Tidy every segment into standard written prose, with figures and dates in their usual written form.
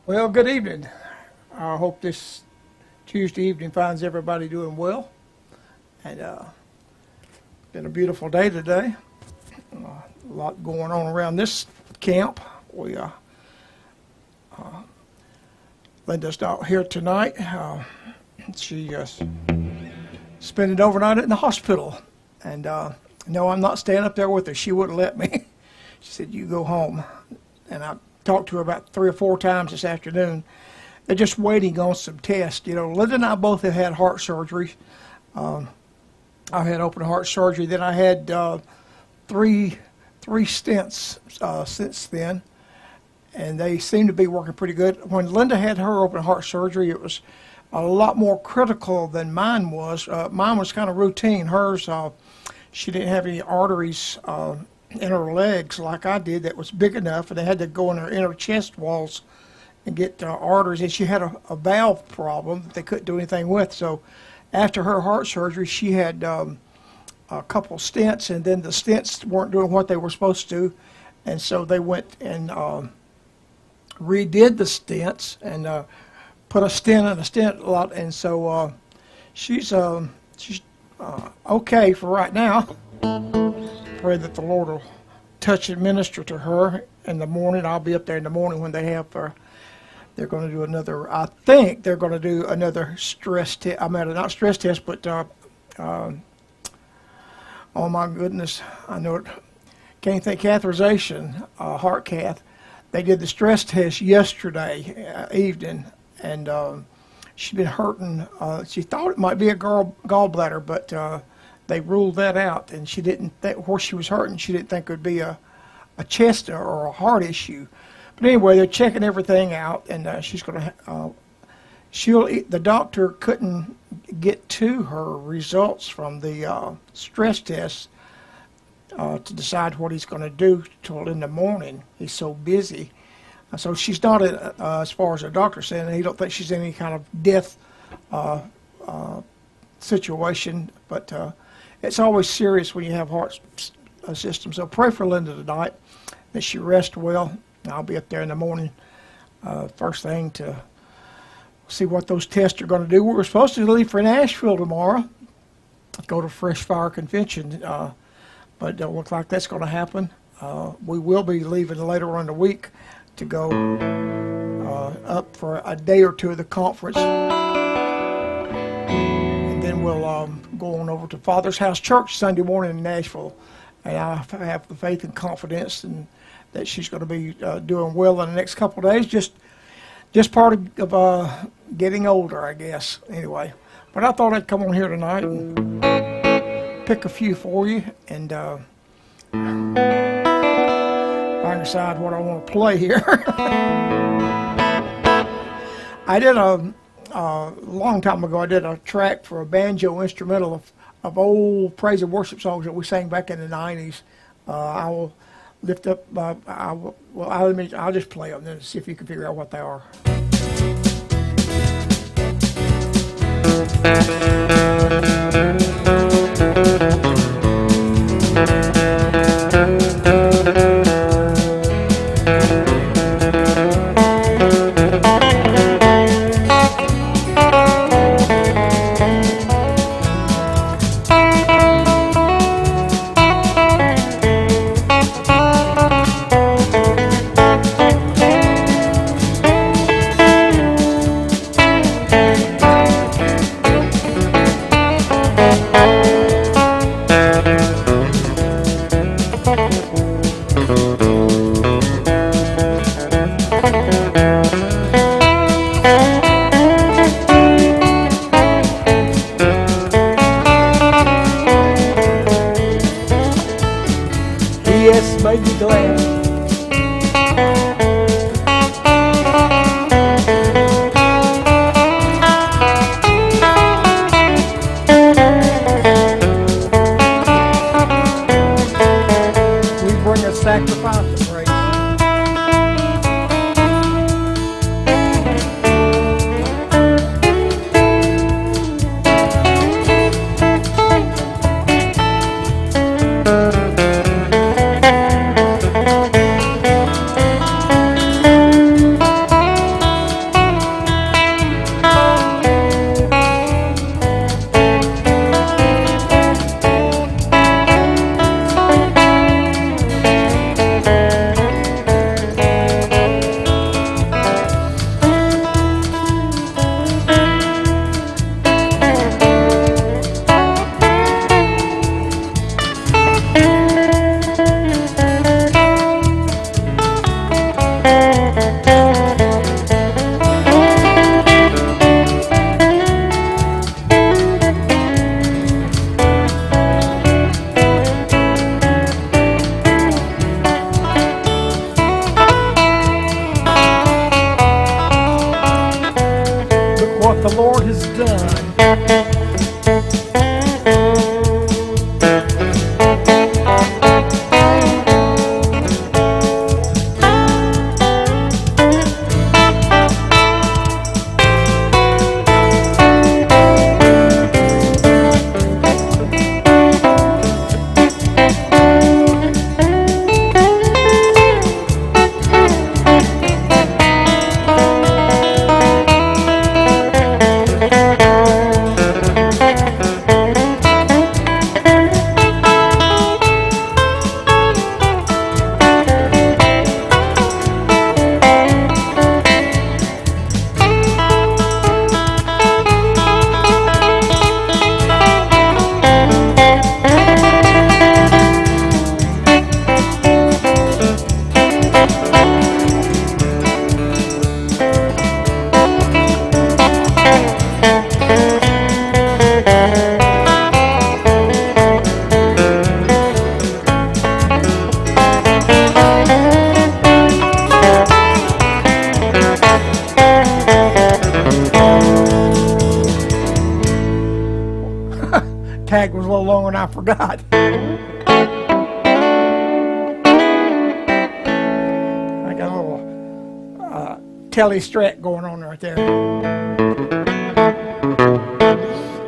Well, good evening. I hope this Tuesday evening finds everybody doing well. And been a beautiful day today. A lot going on around this camp. Linda's not here tonight. She spent it overnight in the hospital. And no, I'm not staying up there with her. She wouldn't let me. She said, "You go home." And I talked to her about 3 or 4 times this afternoon. They're just waiting on some tests. You know, Linda and I both have had heart surgery. I had open heart surgery. Then I had three stents since then, and they seem to be working pretty good. When Linda had her open heart surgery, it was a lot more critical than mine was. Mine was kind of routine. Hers, she didn't have any arteries in her legs like I did that was big enough, and they had to go in her inner chest walls and get arteries, and she had a valve problem that they couldn't do anything with. So after her heart surgery, she had a couple stents, and then the stents weren't doing what they were supposed to, and so they went and redid the stents and put a stent in a stent lot, and so she's okay for right now. Pray that the Lord will touch and minister to her in the morning. I'll be up there in the morning when they have they're going to do another, I think they're going to do another stress test. I mean, not stress test, but oh my goodness, I know it. Can't think catheterization, heart cath. They did the stress test yesterday evening, and she'd been hurting. She thought it might be a gallbladder, but they ruled that out, and she didn't think where she was hurting. She didn't think it would be a chest or a heart issue. But anyway, they're checking everything out, and she's going to. The doctor couldn't get to her results from the stress test to decide what he's going to do till in the morning. He's so busy, so she's not as far as the doctor saying. He don't think she's in any kind of death situation, but. It's always serious when you have heart system. So pray for Linda tonight, that she rests well. I'll be up there in the morning, first thing, to see what those tests are going to do. We were supposed to leave for Nashville tomorrow, go to Fresh Fire Convention, but it don't look like that's going to happen. We will be leaving later on in the week to go up for a day or two of the conference. Then we'll go on over to Father's House Church Sunday morning in Nashville, and I have the faith and confidence that she's going to be doing well in the next couple of days. Just part of getting older, I guess. Anyway, but I thought I'd come on here tonight and pick a few for you and find decide what I want to play here. I did a long time ago, I did a track for a banjo instrumental of old praise and worship songs that we sang back in the 90s. I will lift up, I'll just play them and see if you can figure out what they are. Yes, made me glad. We bring a sacrifice of praise. song and I forgot. I got a little telly strat going on right there.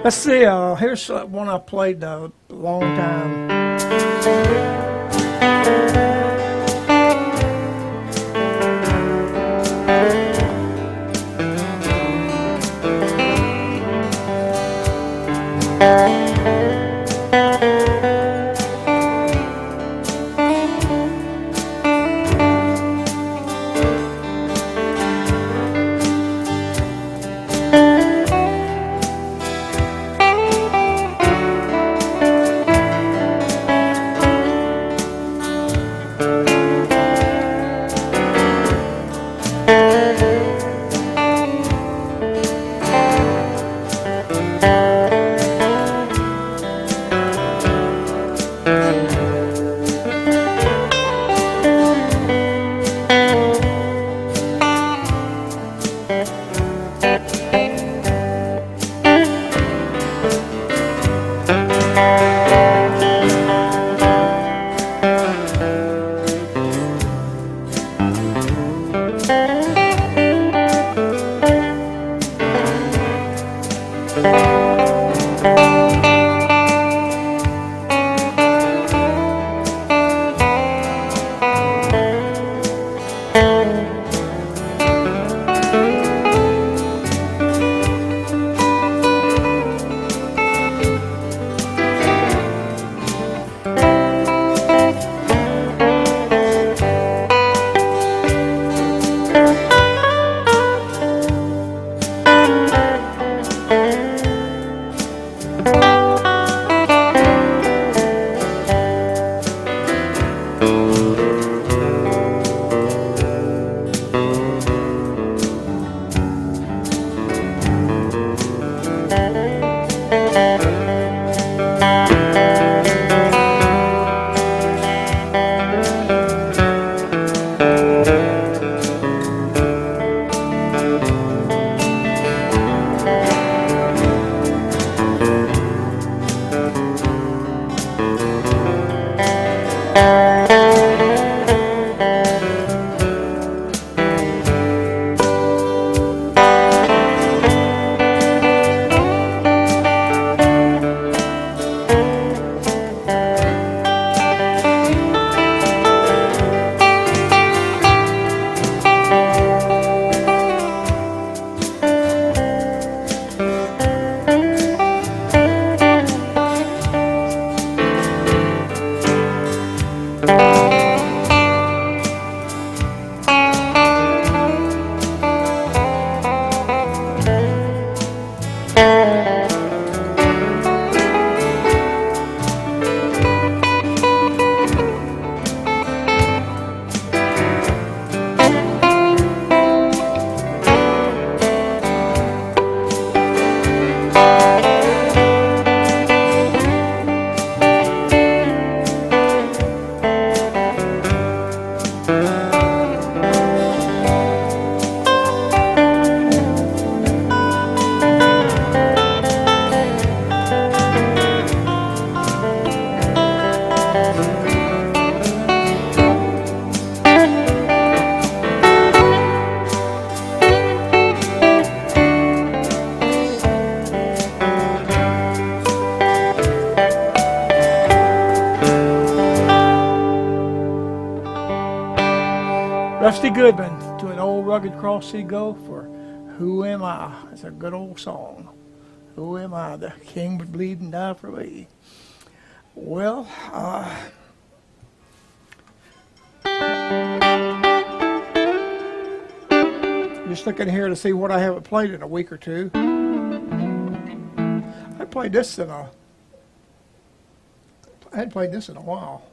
Let's see, here's one I played a long time. Rusty Goodman to an old rugged cross he go for Who Am I? It's a good old song. Who am I? The king would bleed and die for me. Well, just looking here to see what I haven't played in a week or two. I hadn't played this in a while.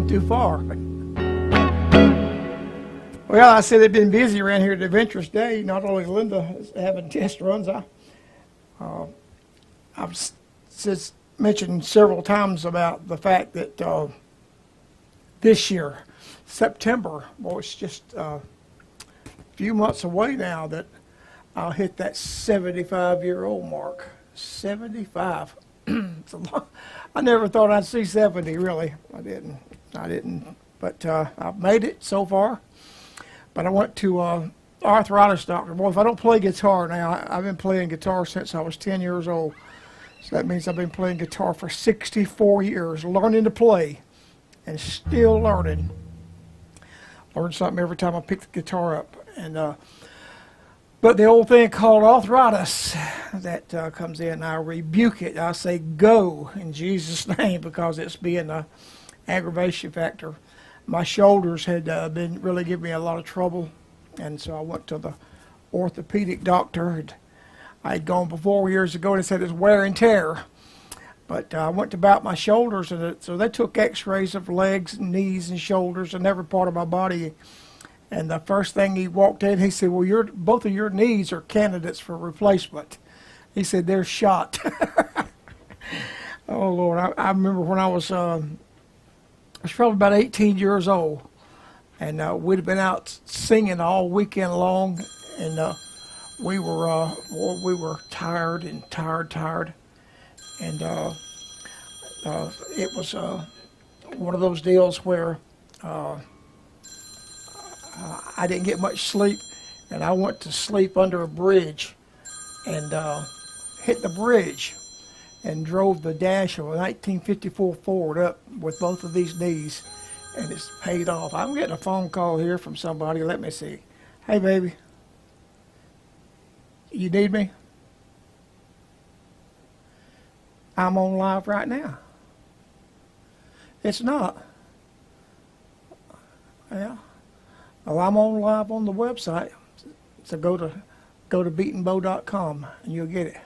Too far. Well, I said they've been busy around here at Adventurous Day. Not only Linda is having test runs, I've since mentioned several times about the fact that this year, September, well, it's just a few months away now that I'll hit that 75-year-old mark. 75. It's a lot. I never thought I'd see 70, really. I didn't, but I've made it so far. But I went to arthritis doctor. Well, if I don't play guitar now, I've been playing guitar since I was 10 years old. So that means I've been playing guitar for 64 years, learning to play and still learning. Learn something every time I pick the guitar up. And but the old thing called arthritis that comes in, I rebuke it. I say go in Jesus' name because it's being a aggravation factor. My shoulders had been really giving me a lot of trouble, and so I went to the orthopedic doctor. And I had gone before years ago and they said it's wear and tear. But I went about my shoulders, and so they took x-rays of legs and knees and shoulders and every part of my body. And the first thing he walked in, he said, well, both of your knees are candidates for replacement. He said, they're shot. Oh, Lord. I remember when I was probably about 18 years old, and we'd have been out singing all weekend long, and we were tired, and it was one of those deals where I didn't get much sleep, and I went to sleep under a bridge and hit the bridge and drove the dash of a 1954 Ford up with both of these knees, and it's paid off. I'm getting a phone call here from somebody. Let me see. Hey, baby. You need me? I'm on live right now. It's not. Yeah. Well, I'm on live on the website. So go to beatenbow.com and you'll get it.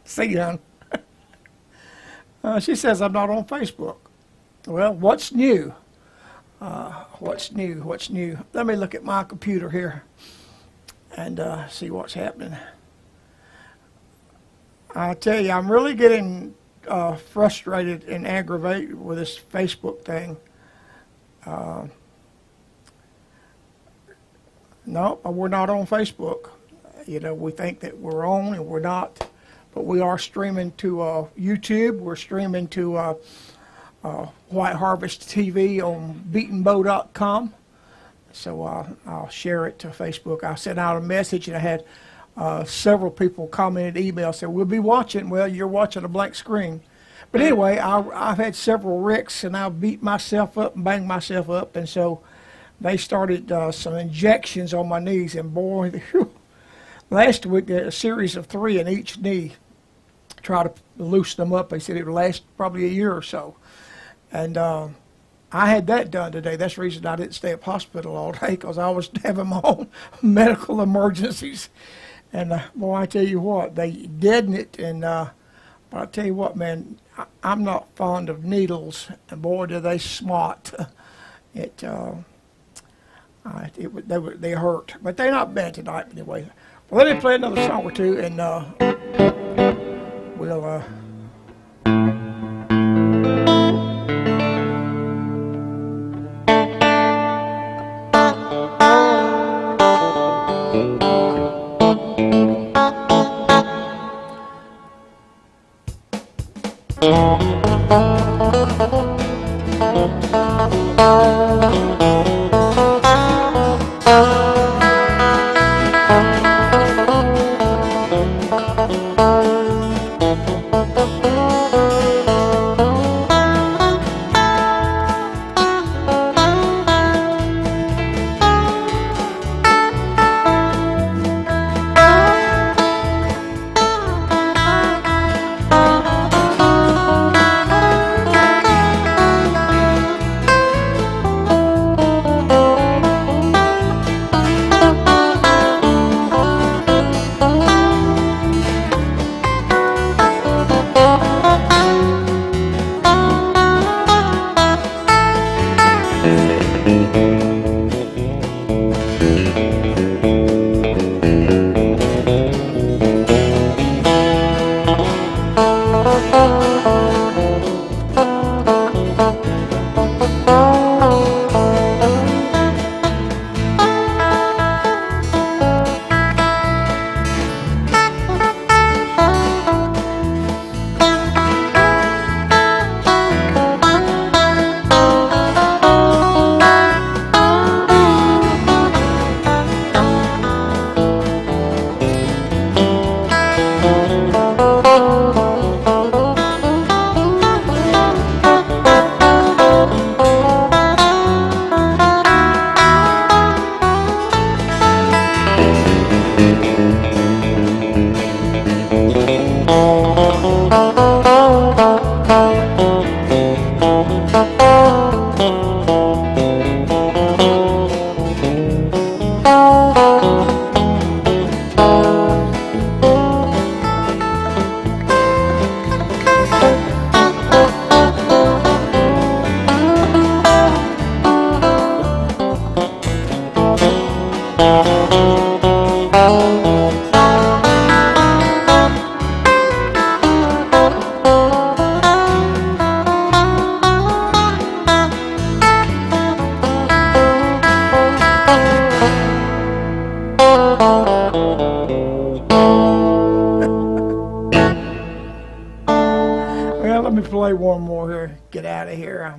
See you, hon. She says I'm not on Facebook. Well, what's new? What's new? What's new? Let me look at my computer here and see what's happening. I tell you, I'm really getting frustrated and aggravated with this Facebook thing. No, we're not on Facebook. You know, we think that we're on, and we're not. But we are streaming to YouTube. We're streaming to White Harvest TV on beatenbow.com. So I'll share it to Facebook. I sent out a message, and I had Several people commented, email said, "We'll be watching." Well, you're watching a blank screen. But anyway, I've had several wrecks, and I've beat myself up and banged myself up, and so they started some injections on my knees, and boy, whew, last week a series of 3 in each knee. Try to loosen them up. They said it would last probably a year or so, and I had that done today. That's the reason I didn't stay at hospital all day, because I was having my own medical emergencies. And boy, I tell you what, they deaden it, and but I tell you what, man, I'm not fond of needles, and boy, do they smart. They hurt, but they're not bad tonight anyway. Well, let me play another song or two, and we'll. Well, let me play one more here. Get out of here.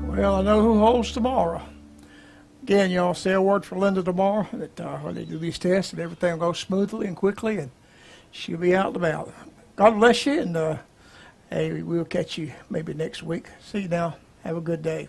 Well, I know who holds tomorrow. Again, y'all say a word for Linda tomorrow that when they do these tests, that everything will go smoothly and quickly, and she'll be out and about. God bless you, and hey, we'll catch you maybe next week. See you now. Have a good day.